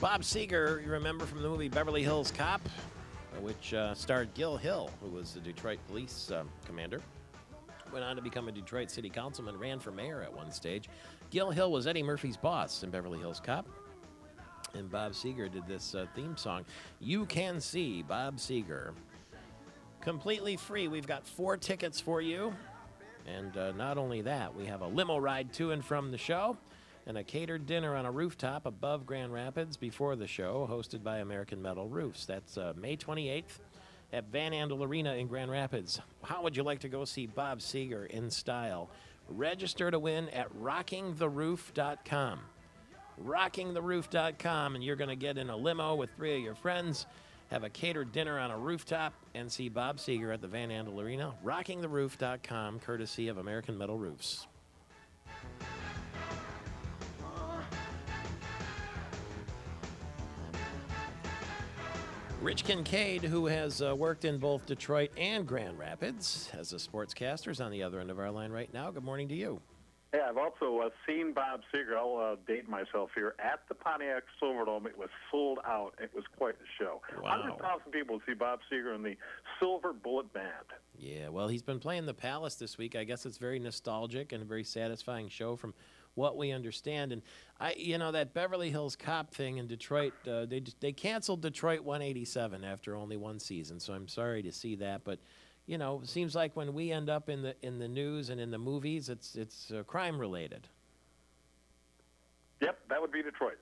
Bob Seger, you remember from the movie Beverly Hills Cop, which starred Gil Hill, who was the Detroit police commander. Went on to become a Detroit city councilman, ran for mayor at one stage. Gil Hill was Eddie Murphy's boss in Beverly Hills Cop. And Bob Seger did this theme song. You can see Bob Seger. Completely free. We've got 4 tickets for you. And not only that, we have a limo ride to and from the show and a catered dinner on a rooftop above Grand Rapids before the show, hosted by American Metal Roofs. That's May 28th at Van Andel Arena in Grand Rapids. How would you like to go see Bob Seger in style? Register to win at rockingtheroof.com. rockingtheroof.com, and you're going to get in a limo with 3 of your friends, have a catered dinner on a rooftop, and see Bob Seger at the Van Andel Arena. rockingtheroof.com, courtesy of American Metal Roofs. Rich Kincaid, who has worked in both Detroit and Grand Rapids as a sportscaster, is on the other end of our line right now. Good morning to you. Yeah, I've also seen Bob Seger. I'll date myself here. At the Pontiac Silverdome, it was sold out. It was quite the show. Wow. 100,000 people to see Bob Seger in the Silver Bullet Band. Yeah, well, he's been playing the Palace this week. I guess it's very nostalgic and a very satisfying show from what we understand. And that Beverly Hills Cop thing in Detroit, they canceled Detroit 187 after only one season. So I'm sorry to see that, but it seems like when we end up in the news and in the movies, it's crime related. Yep, that would be Detroit.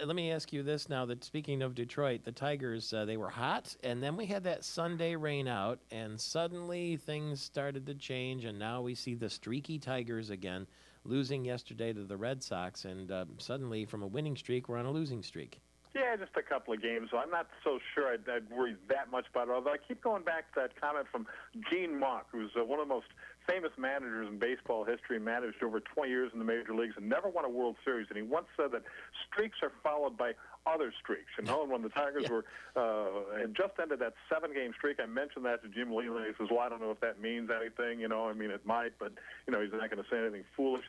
Let me ask you this now, that speaking of Detroit, the Tigers, they were hot, and then we had that Sunday rain out, and suddenly things started to change, and now we see the streaky Tigers again, losing yesterday to the Red Sox, and suddenly from a winning streak, we're on a losing streak. Yeah, just a couple of games, so I'm not so sure I'd worry that much about it, although I keep going back to that comment from Gene Mauch, who's one of the most famous managers in baseball history, managed over 20 years in the major leagues and never won a World Series. And he once said that streaks are followed by other streaks. And when the Tigers had just ended that 7-game streak, I mentioned that to Jim Leyland. He says, well, I don't know if that means anything. It might, but, he's not going to say anything foolish.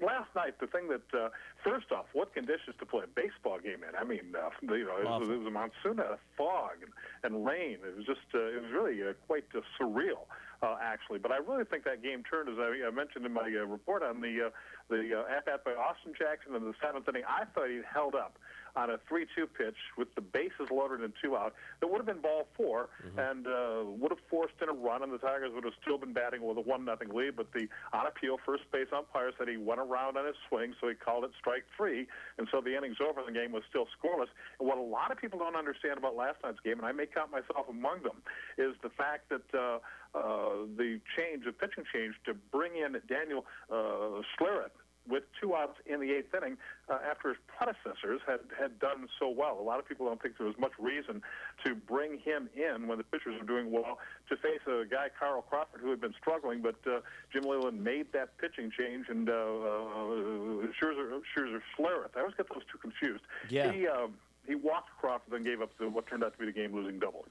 Last night, the thing that, first off, what conditions to play a baseball game in? it was a monsoon, fog and rain. It was just, it was really quite surreal. Actually, but I really think that game turned, as I mentioned in my report on the at-bat by Austin Jackson in the 7th inning. I thought he held up on a 3-2 pitch with the bases loaded and 2 out. That would have been ball 4 and would have forced in a run, and the Tigers would have still been batting with a 1-0 lead. But on appeal, first base umpire said he went around on his swing, so he called it strike 3, and so the inning's over, and the game was still scoreless. And what a lot of people don't understand about last night's game, and I may count myself among them, is the fact that the pitching change to bring in Daniel Schlereth with 2 outs in the 8th inning after his predecessors had done so well. A lot of people don't think there was much reason to bring him in when the pitchers were doing well to face a guy, Carl Crawford, who had been struggling, but Jim Leyland made that pitching change, and Scherzer Schlereth. I always get those two confused. Yeah. He walked Crawford and gave up what turned out to be the game-losing double.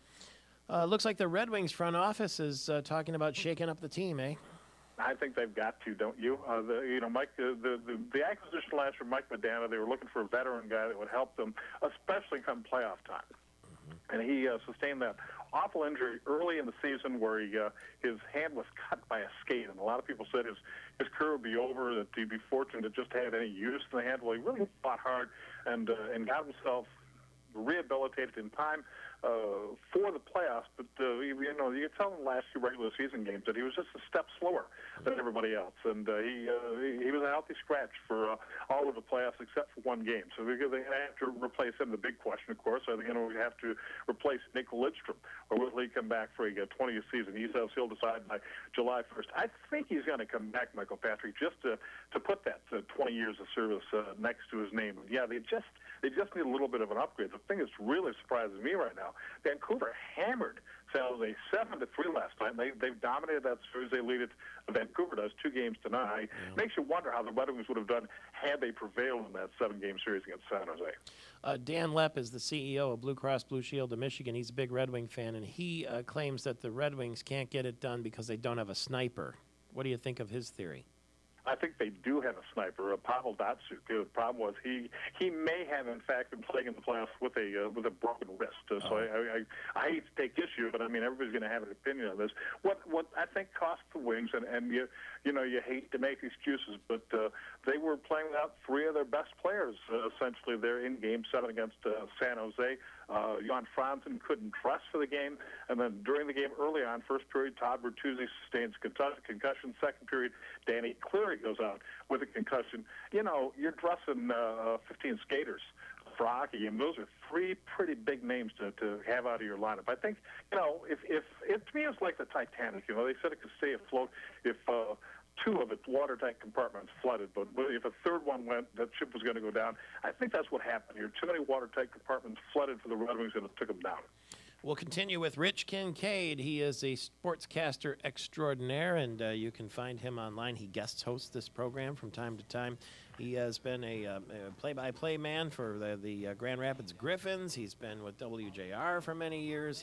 Looks like the Red Wings front office is talking about shaking up the team, eh? I think they've got to, don't you? Mike, the acquisition last year, Mike Modano, they were looking for a veteran guy that would help them, especially come playoff time. And he sustained that awful injury early in the season where his hand was cut by a skate. And a lot of people said his career would be over, that he'd be fortunate to just have any use in the hand. Well, he really fought hard and got himself rehabilitated in time for the playoffs, but you could tell in the last 2 regular season games that he was just a step slower than everybody else, and he was a healthy scratch for all of the playoffs except for 1 game. So they're going to have to replace him. The big question, of course, are they going to have to replace Nick Lidstrom, or will he come back for a 20th season? He'll decide by July 1st. I think he's going to come back, Michael Patrick, just to put that 20 years of service next to his name. Yeah, they just need a little bit of an upgrade. The thing that's really surprising me right now, Vancouver hammered San Jose 7-3 last night. They've dominated that series. They lead it. Vancouver does 2 games to 9. Yeah. Makes you wonder how the Red Wings would have done had they prevailed in that 7-game series against San Jose. Dan Lepp is the CEO of Blue Cross Blue Shield of Michigan. He's a big Red Wing fan, and he claims that the Red Wings can't get it done because they don't have a sniper. What do you think of his theory? I think they do have a sniper, Pavel Datsyuk. The problem was he may have in fact been playing in the playoffs with a broken wrist. So I hate to take issue, but I mean everybody's going to have an opinion on this. What I think cost the Wings, and you hate to make excuses, but they were playing without three of their best players essentially. They're in Game 7 against San Jose. Jan Franzen couldn't dress for the game, and then during the game early on, first period, Todd Bertuzzi sustains concussion. Second period, Danny Cleary goes out with a concussion. You're dressing 15 skaters for hockey, and those are three pretty big names to have out of your lineup. I think, if to me it's like the Titanic. They said it could stay afloat if two of its watertight compartments flooded, but if a third one went, that ship was going to go down. I think that's what happened here. Too many watertight compartments flooded for the Red Wings, and it took them down. We'll continue with Rich Kincaid. He is a sportscaster extraordinaire, and you can find him online. He guest hosts this program from time to time. He has been a play-by-play man for the Grand Rapids Griffins. He's been with WJR for many years.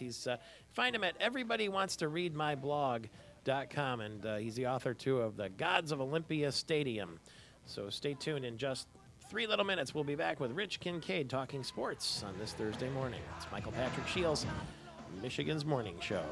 Find him at everybodywantstoreadmyblog.com, and he's the author, too, of The Gods of Olympia Stadium. So stay tuned. In just 3 little minutes, we'll be back with Rich Kincaid talking sports on this Thursday morning. It's Michael Patrick Shields, Michigan's Morning Show.